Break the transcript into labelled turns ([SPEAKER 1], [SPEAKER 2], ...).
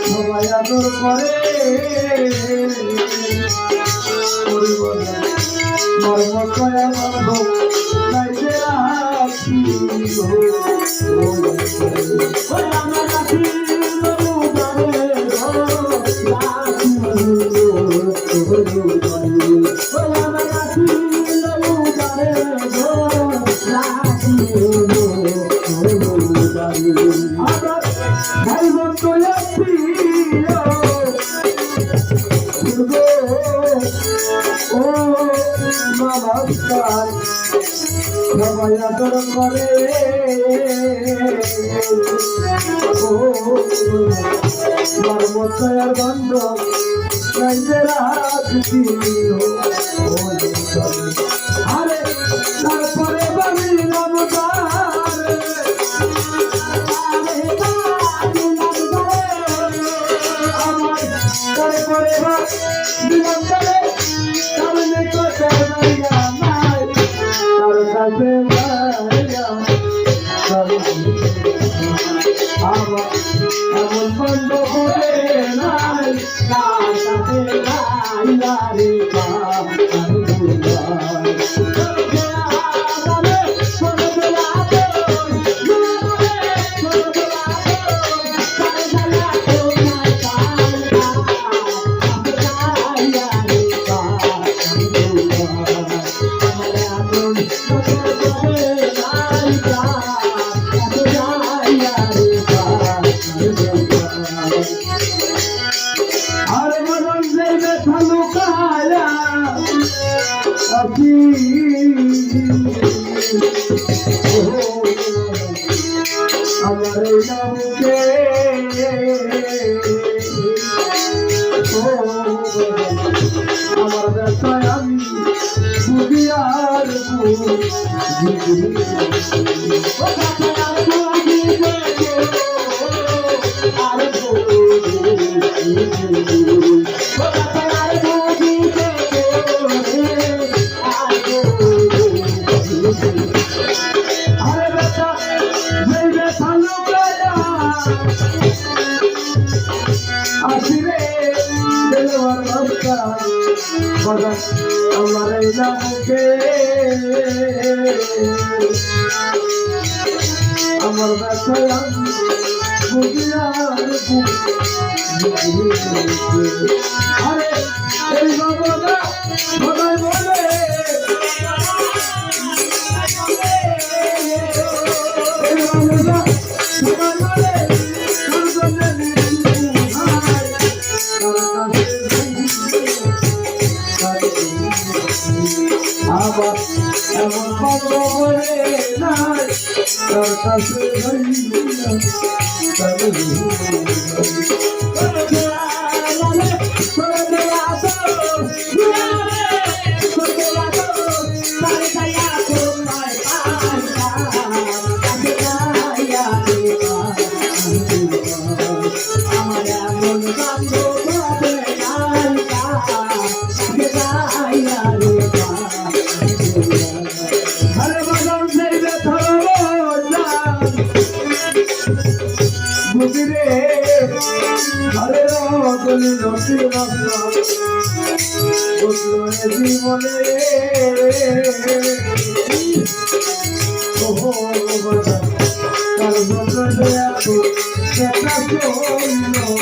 [SPEAKER 1] সবাই আদর করে মর্ম কয়া বান্ধব নাইতে রাখি আমার রাখি নমস্কার সবাই আদর করে মর্মতয়ার বান্ধব আরে তারপরে বাড়ি এমন বন্ধ করে নাই তার সাথে আমার নামকে আমার ব্যথায় আমি বুঝি আর আমার নামকে আমার ব্যথায় আমি বুঝি আর আরে এই বাবা সবাই বলে আবার এমন বন্ধ করে নাই তার কাছে জীবনে ওহো বাবা তার বদলে এত দেখা চলল